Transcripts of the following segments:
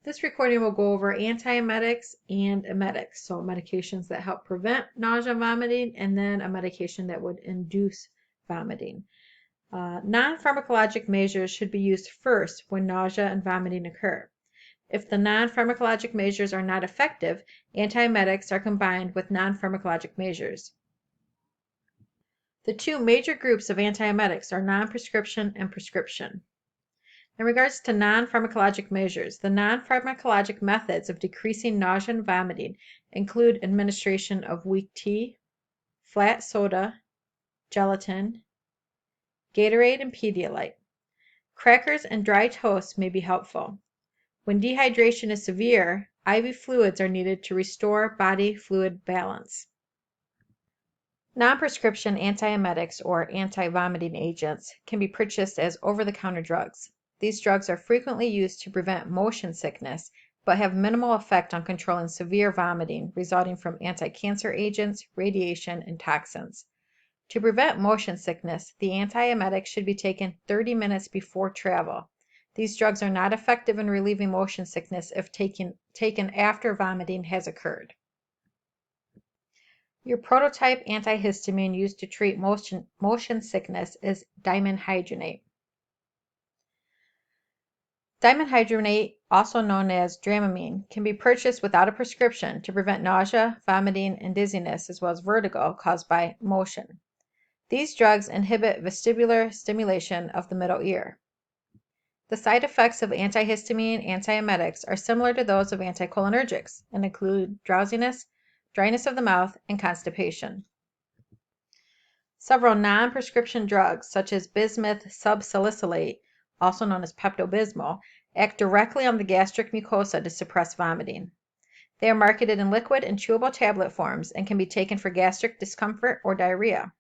This recording will go over antiemetics and emetics, so medications that help prevent nausea and vomiting, and then a medication that would induce vomiting. Non-pharmacologic measures should be used first when nausea and vomiting occur. If the non-pharmacologic measures are not effective, antiemetics are combined with non-pharmacologic measures. The two major groups of antiemetics are non-prescription and prescription. In regards to non-pharmacologic measures, the non-pharmacologic methods of decreasing nausea and vomiting include administration of weak tea, flat soda, gelatin, Gatorade, and Pedialyte. Crackers and dry toast may be helpful. When dehydration is severe, IV fluids are needed to restore body fluid balance. Non-prescription antiemetics or anti-vomiting agents can be purchased as over-the-counter drugs. These drugs are frequently used to prevent motion sickness, but have minimal effect on controlling severe vomiting resulting from anti-cancer agents, radiation, and toxins. To prevent motion sickness, the antiemetic should be taken 30 minutes before travel. These drugs are not effective in relieving motion sickness if taken after vomiting has occurred. Your prototype antihistamine used to treat motion sickness is dimenhydrinate. Dimenhydrinate, also known as Dramamine, can be purchased without a prescription to prevent nausea, vomiting, and dizziness, as well as vertigo caused by motion. These drugs inhibit vestibular stimulation of the middle ear. The side effects of antihistamine antiemetics are similar to those of anticholinergics and include drowsiness, dryness of the mouth, and constipation. Several non-prescription drugs, such as bismuth subsalicylate, also known as Pepto-Bismol, act directly on the gastric mucosa to suppress vomiting. They are marketed in liquid and chewable tablet forms and can be taken for gastric discomfort or diarrhea.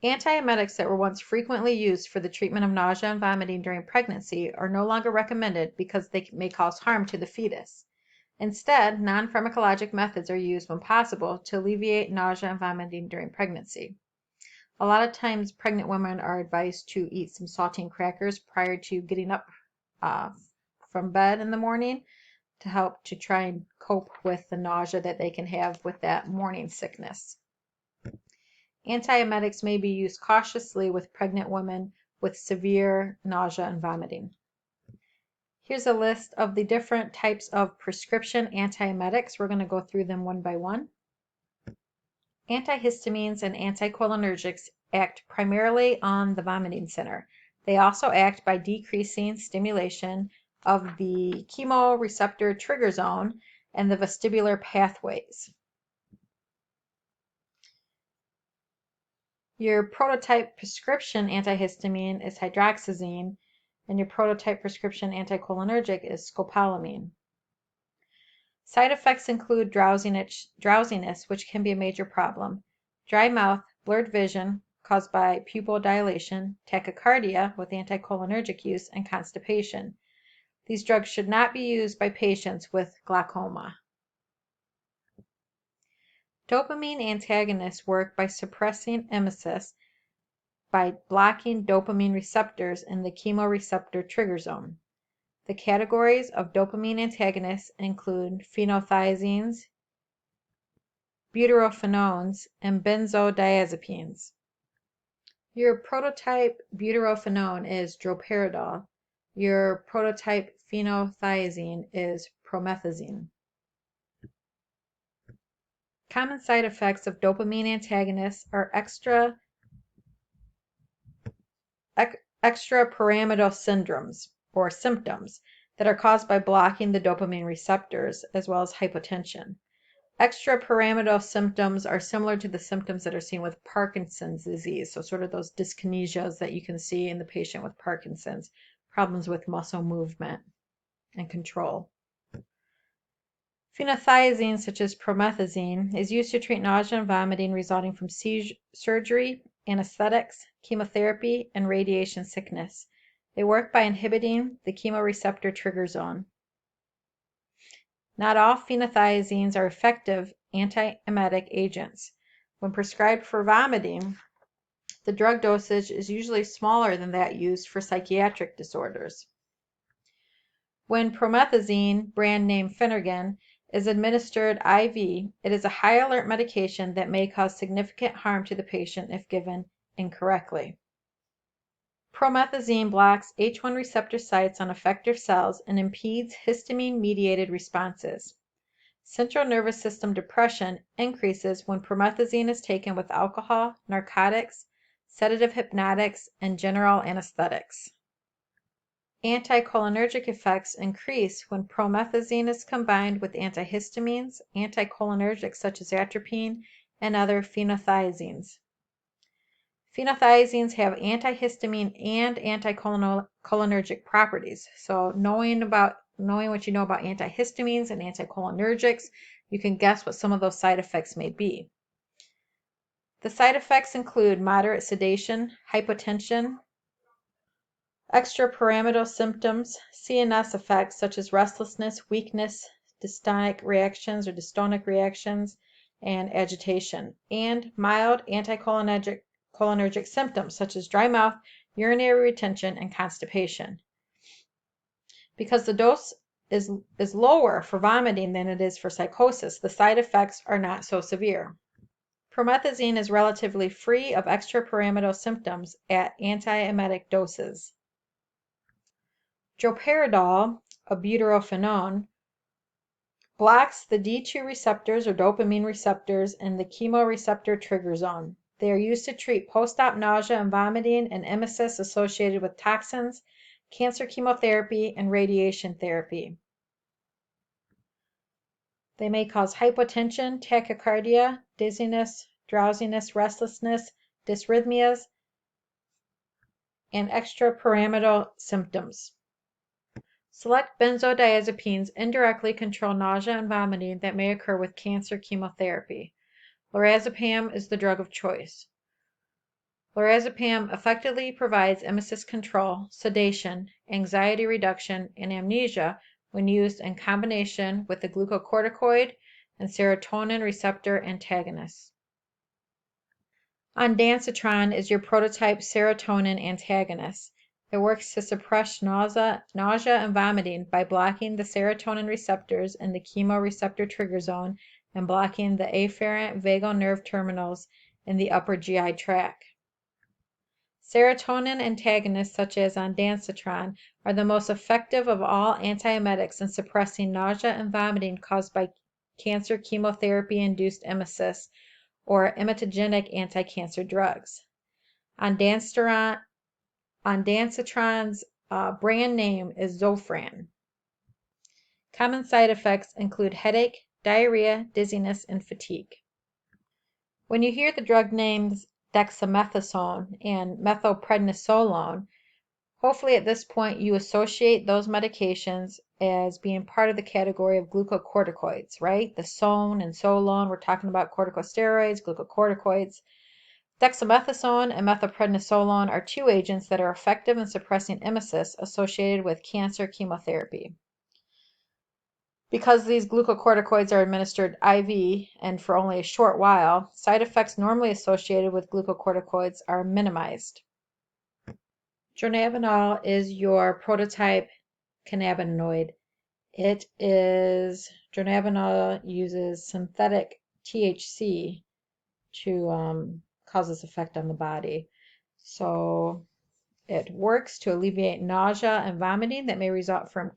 Antiemetics that were once frequently used for the treatment of nausea and vomiting during pregnancy are no longer recommended because they may cause harm to the fetus. Instead, non-pharmacologic methods are used when possible to alleviate nausea and vomiting during pregnancy. A lot of times, pregnant women are advised to eat some saltine crackers prior to getting up from bed in the morning to help to try and cope with the nausea that they can have with that morning sickness. Antiemetics may be used cautiously with pregnant women with severe nausea and vomiting. Here's a list of the different types of prescription antiemetics. We're going to go through them one by one. Antihistamines and anticholinergics act primarily on the vomiting center. They also act by decreasing stimulation of the chemoreceptor trigger zone and the vestibular pathways. Your prototype prescription antihistamine is hydroxyzine, and your prototype prescription anticholinergic is scopolamine. Side effects include drowsiness, which can be a major problem, dry mouth, blurred vision caused by pupil dilation, tachycardia with anticholinergic use, and constipation. These drugs should not be used by patients with glaucoma. Dopamine antagonists work by suppressing emesis by blocking dopamine receptors in the chemoreceptor trigger zone. The categories of dopamine antagonists include phenothiazines, butyrophenones, and benzodiazepines. Your prototype butyrophenone is droperidol. Your prototype phenothiazine is promethazine. Common side effects of dopamine antagonists are extrapyramidal syndromes, or symptoms, that are caused by blocking the dopamine receptors, as well as hypotension. Extrapyramidal symptoms are similar to the symptoms that are seen with Parkinson's disease, so sort of those dyskinesias that you can see in the patient with Parkinson's, problems with muscle movement and control. Phenothiazine, such as promethazine, is used to treat nausea and vomiting resulting from surgery, anesthetics, chemotherapy, and radiation sickness. They work by inhibiting the chemoreceptor trigger zone. Not all phenothiazines are effective antiemetic agents. When prescribed for vomiting, the drug dosage is usually smaller than that used for psychiatric disorders. When promethazine, brand name Phenergan, is administered IV, it is a high alert medication that may cause significant harm to the patient if given incorrectly. Promethazine blocks H1 receptor sites on effector cells and impedes histamine-mediated responses. Central nervous system depression increases when promethazine is taken with alcohol, narcotics, sedative hypnotics, and general anesthetics. Anticholinergic effects increase when promethazine is combined with antihistamines, anticholinergics such as atropine, and other phenothiazines. Phenothiazines have antihistamine and anticholinergic properties. So knowing what you know about antihistamines and anticholinergics, you can guess what some of those side effects may be. The side effects include moderate sedation, hypotension, extrapyramidal symptoms, CNS effects such as restlessness, weakness, dystonic reactions, and agitation, and mild anticholinergic symptoms such as dry mouth, urinary retention, and constipation. Because the dose is lower for vomiting than it is for psychosis, the side effects are not so severe. Promethazine is relatively free of extrapyramidal symptoms at antiemetic doses. Droperidol, a butyrophenone, blocks the D2 receptors or dopamine receptors in the chemoreceptor trigger zone. They are used to treat post-op nausea and vomiting and emesis associated with toxins, cancer chemotherapy, and radiation therapy. They may cause hypotension, tachycardia, dizziness, drowsiness, restlessness, dysrhythmias, and extrapyramidal symptoms. Select benzodiazepines indirectly control nausea and vomiting that may occur with cancer chemotherapy. Lorazepam is the drug of choice. Lorazepam effectively provides emesis control, sedation, anxiety reduction, and amnesia when used in combination with the glucocorticoid and serotonin receptor antagonists. Ondansetron is your prototype serotonin antagonist. It works to suppress nausea and vomiting by blocking the serotonin receptors in the chemoreceptor trigger zone and blocking the afferent vagal nerve terminals in the upper GI tract. Serotonin antagonists such as ondansetron are the most effective of all antiemetics in suppressing nausea and vomiting caused by cancer chemotherapy-induced emesis or emetogenic anti-cancer drugs. Ondansetron's brand name is Zofran. Common side effects include headache, diarrhea, dizziness, and fatigue. When you hear the drug names dexamethasone and methylprednisolone, hopefully at this point you associate those medications as being part of the category of glucocorticoids, right? The sone and solone, we're talking about corticosteroids, glucocorticoids. Dexamethasone and methylprednisolone are two agents that are effective in suppressing emesis associated with cancer chemotherapy. Because these glucocorticoids are administered IV and for only a short while, side effects normally associated with glucocorticoids are minimized. Dronabinol is your prototype cannabinoid. Dronabinol uses synthetic THC to cause this effect on the body. So it works to alleviate nausea and vomiting that may result from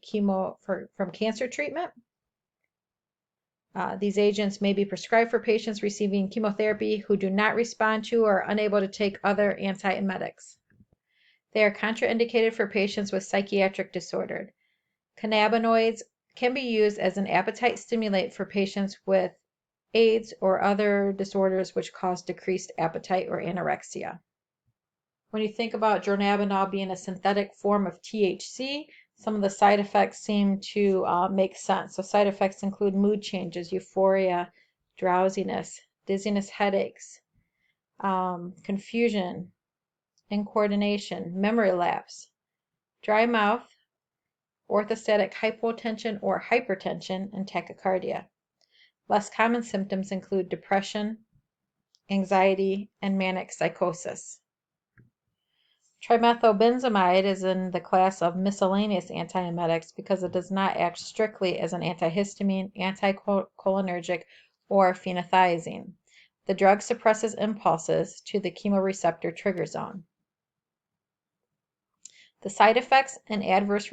cancer treatment. These agents may be prescribed for patients receiving chemotherapy who do not respond to or are unable to take other antiemetics. They are contraindicated for patients with psychiatric disorder. Cannabinoids can be used as an appetite stimulant for patients with AIDS or other disorders which cause decreased appetite or anorexia. When you think about dronabinol being a synthetic form of THC, some of the side effects seem to make sense. So side effects include mood changes, euphoria, drowsiness, dizziness, headaches, confusion, incoordination, memory lapse, dry mouth, orthostatic hypotension or hypertension, and tachycardia. Less common symptoms include depression, anxiety, and manic psychosis. Trimethylbenzamide is in the class of miscellaneous antiemetics because it does not act strictly as an antihistamine, anticholinergic, or phenothiazine. The drug suppresses impulses to the chemoreceptor trigger zone. The side effects and adverse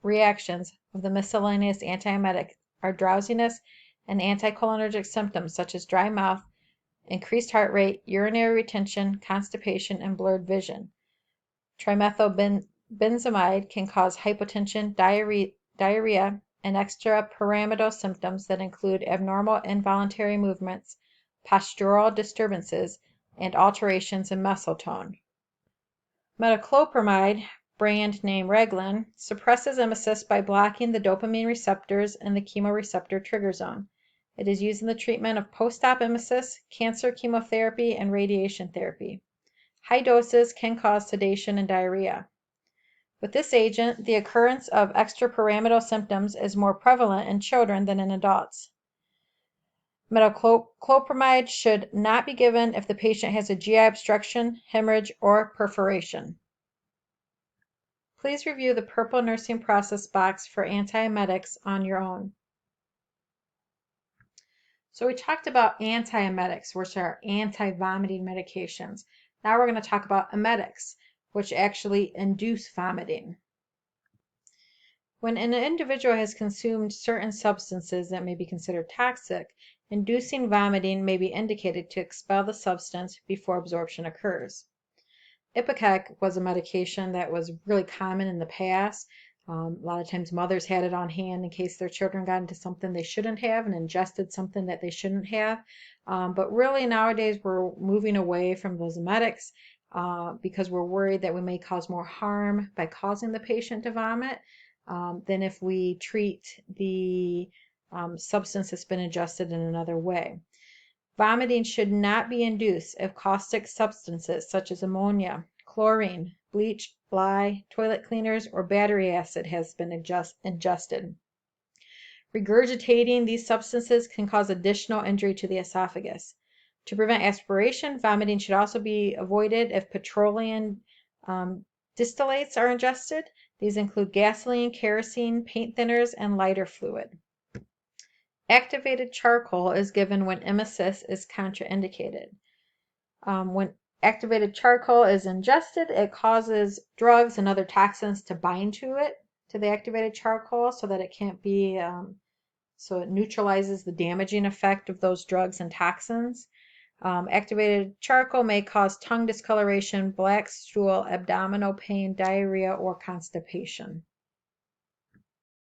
reactions of the miscellaneous antiemetic are drowsiness and anticholinergic symptoms such as dry mouth, increased heart rate, urinary retention, constipation, and blurred vision. Trimethylbenzamide can cause hypotension, diarrhea, and extrapyramidal symptoms that include abnormal involuntary movements, postural disturbances, and alterations in muscle tone. Metoclopramide, brand name Reglan, suppresses emesis by blocking the dopamine receptors in the chemoreceptor trigger zone. It is used in the treatment of post-op emesis, cancer chemotherapy, and radiation therapy. High doses can cause sedation and diarrhea. With this agent, the occurrence of extrapyramidal symptoms is more prevalent in children than in adults. Metoclopramide should not be given if the patient has a GI obstruction, hemorrhage, or perforation. Please review the purple nursing process box for antiemetics on your own. So we talked about antiemetics, which are anti-vomiting medications. Now we're going to talk about emetics, which actually induce vomiting. When an individual has consumed certain substances that may be considered toxic, inducing vomiting may be indicated to expel the substance before absorption occurs. Ipecac was a medication that was really common in the past. A lot of times mothers had it on hand in case their children got into something they shouldn't have and ingested something that they shouldn't have. But really nowadays we're moving away from those emetics because we're worried that we may cause more harm by causing the patient to vomit than if we treat the substance that's been ingested in another way. Vomiting should not be induced if caustic substances such as ammonia, chlorine, bleach, lye, toilet cleaners, or battery acid has been ingested. Regurgitating these substances can cause additional injury to the esophagus. To prevent aspiration, vomiting should also be avoided if petroleum distillates are ingested. These include gasoline, kerosene, paint thinners, and lighter fluid. Activated charcoal is given when emesis is contraindicated. When activated charcoal is ingested, it causes drugs and other toxins to bind to the activated charcoal, so that it can't be, so it neutralizes the damaging effect of those drugs and toxins. Activated charcoal may cause tongue discoloration, black stool, abdominal pain, diarrhea, or constipation.